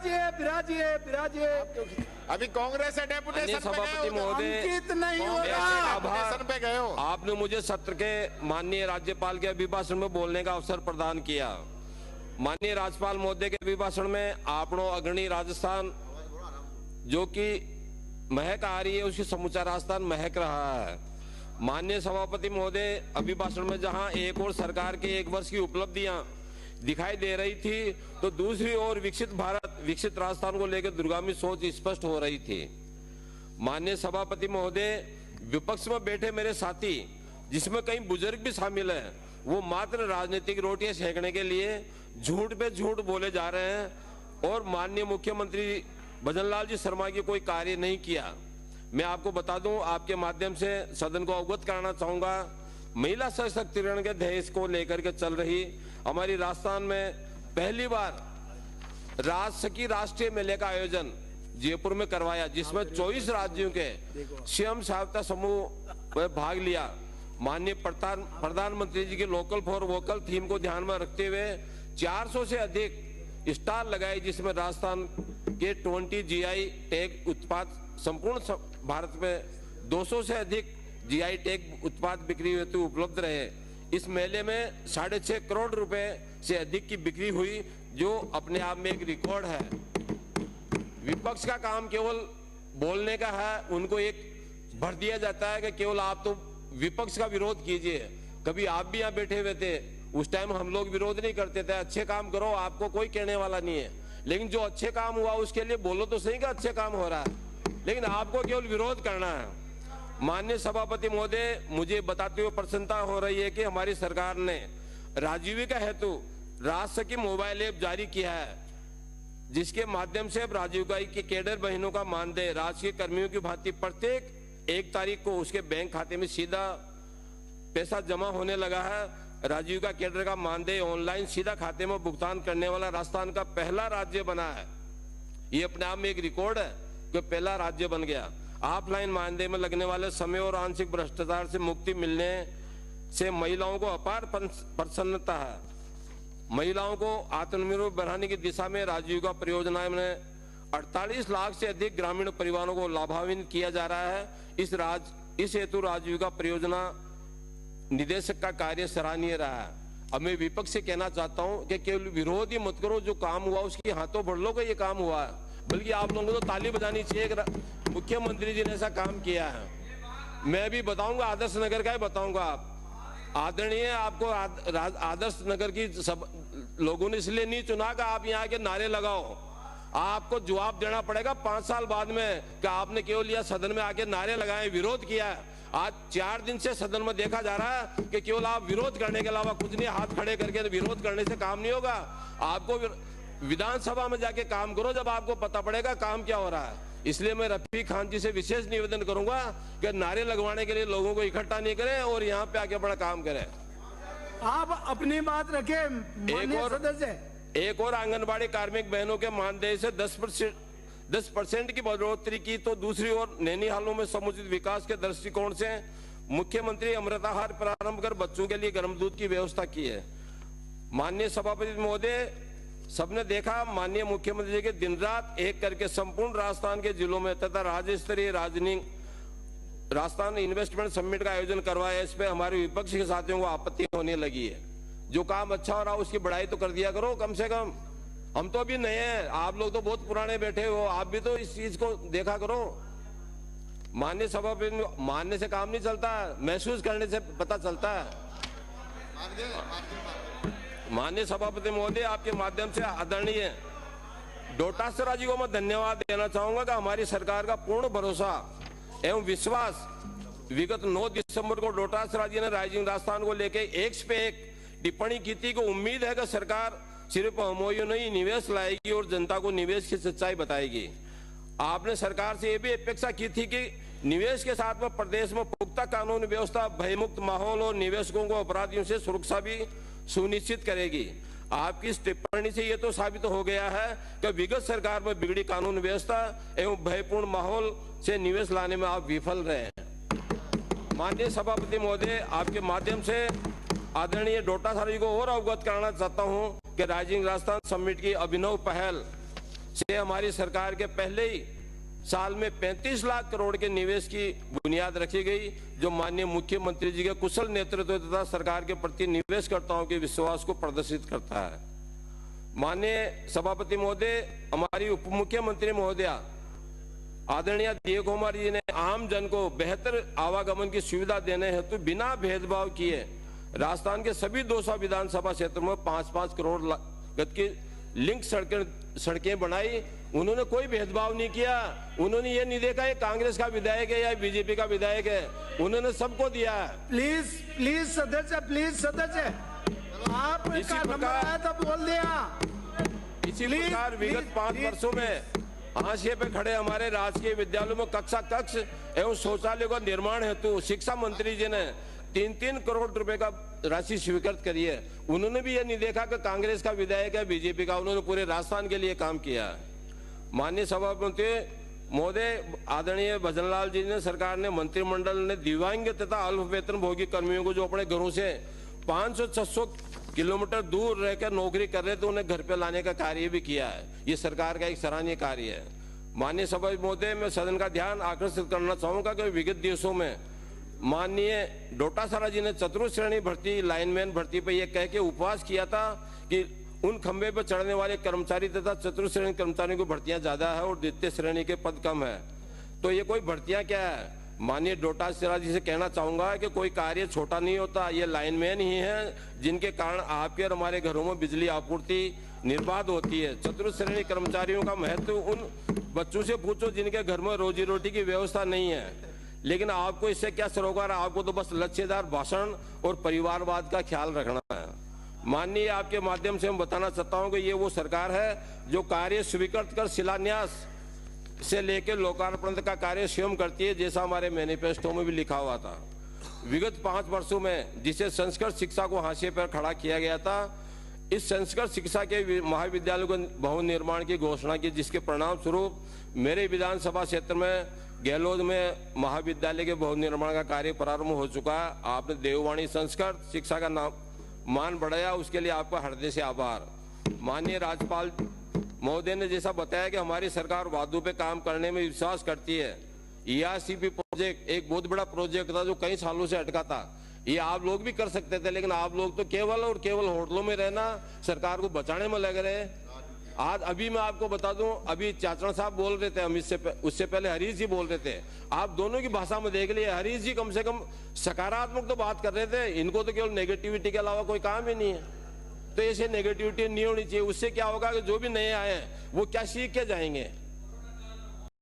विराजिए। अभी कांग्रेस से डेपुटेशन सभापति महोदय, अंकित नहीं हो रहा। पे गए हो। आपने मुझे सत्र के माननीय राज्यपाल के अभिभाषण में बोलने का अवसर प्रदान किया। माननीय राज्यपाल महोदय के अभिभाषण में आपनो अग्रणी राजस्थान जो कि महक आ रही है, उसकी समूचा राजस्थान महक रहा है। माननीय सभापति महोदय अभिभाषण में जहां एक और सरकार के 1 वर्ष की उपलब्धियां दिखाई दे रही थी, तो दूसरी ओर विकसित भारत विकसित राजस्थान को लेकर दूरगामी सोच स्पष्ट हो रही थी। माननीय सभापति महोदय, विपक्ष में बैठे मेरे साथी, जिसमें कई बुजुर्ग भी शामिल हैं, वो मात्र राजनीतिक रोटियां सेकने के लिए झूठ पे झूठ बोले जा रहे हैं और माननीय मुख्यमंत्री भजनलाल जी शर्मा की कोई कार्य नहीं किया। मैं आपको बता दूं, आपके माध्यम से सदन को अवगत कराना चाहूंगा, महिला सशक्तिकरण के ध्येय को लेकर के चल रही हमारी राजस्थान में पहली बार राजसखी राष्ट्रीय मेले का आयोजन जयपुर में करवाया, जिसमें 24 राज्यों के स्वयं सहायता समूह में भाग लिया। माननीय प्रधानमंत्री जी की लोकल फॉर वोकल थीम को ध्यान में रखते हुए 400 से अधिक स्टॉल लगाए, जिसमें राजस्थान के 20 जीआई टैग उत्पाद संपूर्ण भारत में 200 से अधिक जीआई टैग उत्पाद बिक्री हेतु उपलब्ध रहे। इस मेले में 6.5 करोड़ रुपए से अधिक की बिक्री हुई, जो अपने आप में एक रिकॉर्ड है। विपक्ष का काम केवल बोलने का है, उनको एक भर दिया जाता है कि केवल आप तो विपक्ष का विरोध कीजिए। कभी आप भी यहाँ बैठे हुए थे, उस टाइम हम लोग विरोध नहीं करते थे, अच्छे काम करो, आपको कोई कहने वाला नहीं है। लेकिन जो अच्छे काम हुआ उसके लिए बोलो तो सही कि अच्छे काम हो रहा है, लेकिन आपको केवल विरोध करना है। माननीय सभापति महोदय, मुझे बताते हुए प्रसन्नता हो रही है कि हमारी सरकार ने राजीविका हेतु राजसखी मोबाइल ऐप जारी किया है, जिसके माध्यम से अब राजीविका की कैडर बहनों का मानदेय राजकीय कर्मियों की भांति प्रत्येक 1 तारीख को उसके बैंक खाते में सीधा पैसा जमा होने लगा है। राजीविका कैडर का मानदेय ऑनलाइन सीधा खाते में भुगतान करने वाला राजस्थान का पहला राज्य बना है। ये अपने आप में एक रिकॉर्ड है कि पहला राज्य बन गया। ऑफलाइन मानदेय में लगने वाले समय और आंशिक भ्रष्टाचार से मुक्ति मिलने से महिलाओं को अपार प्रसन्नता है। महिलाओं को आत्मनिर्भर बनाने की दिशा में राजीविका परियोजना में 48 लाख से अधिक ग्रामीण परिवारों को लाभान्वित किया जा रहा है। इस हेतु राजीविका परियोजना निदेशक का कार्य सराहनीय रहा है। अब मैं विपक्ष से कहना चाहता हूं कि केवल विरोध ही मत करो, जो काम हुआ उसकी हाथों भर लो कि ये काम हुआ है, बल्कि आप लोगों को तो ताली बजानी चाहिए। मुख्यमंत्री जी ने ऐसा काम किया है। मैं भी बताऊंगा, आदर्श नगर का ही बताऊंगा। आप आदरणीय, आपको आदर्श नगर की सब लोगों ने इसलिए नहीं चुना कि आप यहाँ के नारे लगाओ। आपको जवाब देना पड़ेगा 5 साल बाद में कि आपने केवल यह सदन में आके नारे लगाए, विरोध किया है। आज 4 दिन से सदन में देखा जा रहा है कि केवल आप विरोध करने के अलावा कुछ नहीं, हाथ खड़े करके विरोध करने से काम नहीं होगा। आपको विधानसभा में जाके काम करो, जब आपको पता पड़ेगा काम क्या हो रहा है। इसलिए मैं रफीक खान जी से विशेष निवेदन करूंगा कि नारे लगवाने के लिए लोगों को इकट्ठा नहीं करें और यहाँ पे आके बड़ा काम करें। आप अपनी बात रखें। एक और आंगनबाड़ी कार्मिक बहनों के मानदेय से 10% की बढ़ोतरी की, तो दूसरी ओर नैनीहालों में समुचित विकास के दृष्टिकोण से मुख्यमंत्री अमृताहार प्रारंभ कर बच्चों के लिए गर्म दूध की व्यवस्था की है। माननीय सभापति महोदय, सबने देखा माननीय मुख्यमंत्री जी के दिन रात एक करके संपूर्ण राजस्थान के जिलों में तथा राज्य स्तरीय राजस्थान इन्वेस्टमेंट समिट का आयोजन करवाया। इस पे हमारे विपक्ष के साथियों को आपत्ति होने लगी है। जो काम अच्छा हो रहा है उसकी बढ़ाई तो कर दिया करो कम से कम। हम तो अभी नए हैं, आप लोग तो बहुत पुराने बैठे हो, आप भी तो इस चीज को देखा करो। माननीय सभापति, मानने से काम नहीं चलता, महसूस करने से पता चलता है। माननीय सभापति महोदय, आपके माध्यम से आदरणीय डोटासरा जी को मैं धन्यवाद देना चाहूंगा कि हमारी सरकार का पूर्ण भरोसा एवं विश्वास। विगत 9 दिसंबर को डोटासरा जी ने राइजिंग राजस्थान को लेकर एक पे एक टिप्पणी की थी कि उम्मीद है कि सरकार सिर्फ एमओयू नहीं निवेश लाएगी और जनता को निवेश की सच्चाई बताएगी। आपने सरकार से यह भी अपेक्षा की थी कि निवेश के साथ में प्रदेश में पुख्ता कानून व्यवस्था, भयमुक्त माहौल और निवेशकों को अपराधियों से सुरक्षा भी सुनिश्चित करेगी। आपकी इस टिप्पणी से यह तो साबित हो गया है कि विगत सरकार में बिगड़ी कानून व्यवस्था एवं भयपूर्ण माहौल से निवेश लाने में आप विफल रहे हैं। माननीय सभापति महोदय, आपके माध्यम से आदरणीय डोटासरा जी को और अवगत कराना चाहता हूं कि राइजिंग राजस्थान समिट की अभिनव पहल से हमारी सरकार के पहले ही साल में 35 लाख करोड़ के निवेश की बुनियाद रखी गई, जो माननीय मुख्यमंत्री जी के कुशल नेतृत्व तथा सरकार के प्रति निवेशकर्ताओं के विश्वास को प्रदर्शित करता है। माननीय सभापति महोदय, हमारी उप मुख्यमंत्री महोदया आदरणीय दिव्य कुमार जी ने आम जन को बेहतर आवागमन की सुविधा देने हेतु बिना भेदभाव किए राजस्थान के सभी 200 विधानसभा क्षेत्रों में 5-5 करोड़ लागत की लिंक सड़कें बनाई। उन्होंने कोई भेदभाव नहीं किया। उन्होंने ये नहीं देखा ये कांग्रेस का विधायक है या बीजेपी का विधायक है, उन्होंने सबको दिया। प्लीज सदस्य आपका नंबर आया तो बोल दिया। इसी प्रकार विगत 5 वर्षों में हाशिए पे खड़े हमारे राजकीय विद्यालयों में कक्षा कक्ष एवं शौचालय का निर्माण हेतु शिक्षा मंत्री जी ने 3-3 करोड़ रुपए का राशि स्वीकृत करी है। उन्होंने भी ये नहीं देखा कि कांग्रेस का विधायक है बीजेपी का, उन्होंने पूरे राजस्थान के लिए काम किया। माननीय सभापति महोदय आदरणीय भजनलाल जी ने सरकार ने मंत्रिमंडल ने दिव्यांग तथा अल्प वेतन भोगी कर्मियों को जो अपने घरों से 500-600 किलोमीटर दूर रहकर नौकरी कर रहे थे उन्हें घर पे लाने का कार्य भी किया है। ये सरकार का एक सराहनीय कार्य है। माननीय सभापति महोदय, मैं सदन का ध्यान आकर्षित करना चाहूंगा कि विगत दिवसों में माननीय डोटासरा जी ने चतुर्थ श्रेणी भर्ती लाइनमैन भर्ती पर यह कह के उपवास किया था कि उन खंबे पर चढ़ने वाले कर्मचारी तथा चतुर्थ श्रेणी कर्मचारियों की भर्तियां ज्यादा है और द्वितीय श्रेणी के पद कम है। तो ये कोई भर्तियां क्या है? माननीय डोटासरा जी से कहना चाहूंगा कि कोई कार्य छोटा नहीं होता। ये लाइनमैन ही हैं जिनके कारण आपके और हमारे घरों में बिजली आपूर्ति निर्बाध होती है। चतुर्थ श्रेणी कर्मचारियों का महत्व उन बच्चों से पूछो जिनके घर में रोजी रोटी की व्यवस्था नहीं है, लेकिन आपको इससे क्या सरोकार? आपको तो बस लच्छेदार भाषण और परिवारवाद का ख्याल रखना है। माननीय, आपके माध्यम से हम बताना चाहता हूं कि ये वो सरकार है जो कार्य स्वीकृत कर शिलान्यास से लेकर लोकार्पण का कार्य स्वयं करती है, जैसा हमारे मैनिफेस्टो में भी लिखा हुआ था। विगत 5 वर्षों में जिसे संस्कृत शिक्षा को हाशिए पर खड़ा किया गया था, इस संस्कृत शिक्षा के महाविद्यालय को भवन निर्माण की घोषणा की, जिसके परिणाम स्वरूप मेरे विधानसभा क्षेत्र में गहलोत में महाविद्यालय के भवन निर्माण का कार्य प्रारंभ हो चुका है। आपने देववाणी संस्कृत शिक्षा का नाम मान बढ़ाया, उसके लिए आपका हृदय से आभार। माननीय राज्यपाल महोदय ने जैसा बताया कि हमारी सरकार वादों पे काम करने में विश्वास करती है। ERCP प्रोजेक्ट एक बहुत बड़ा प्रोजेक्ट था जो कई सालों से अटका था। ये आप लोग भी कर सकते थे, लेकिन आप लोग तो केवल और केवल होटलों में रहना, सरकार को बचाने में लग रहे। आज अभी मैं आपको बता दूं, अभी चाचरण साहब बोल रहे थे, हम उससे पहले हरीश जी बोल रहे थे। आप दोनों की भाषा में देख लिए, हरीश जी कम से कम सकारात्मक तो बात कर रहे थे, इनको तो केवल नेगेटिविटी के अलावा कोई काम ही नहीं है। तो ऐसे नेगेटिविटी नहीं होनी चाहिए। उससे क्या होगा कि जो भी नए आए हैं वो क्या सीख के जाएंगे?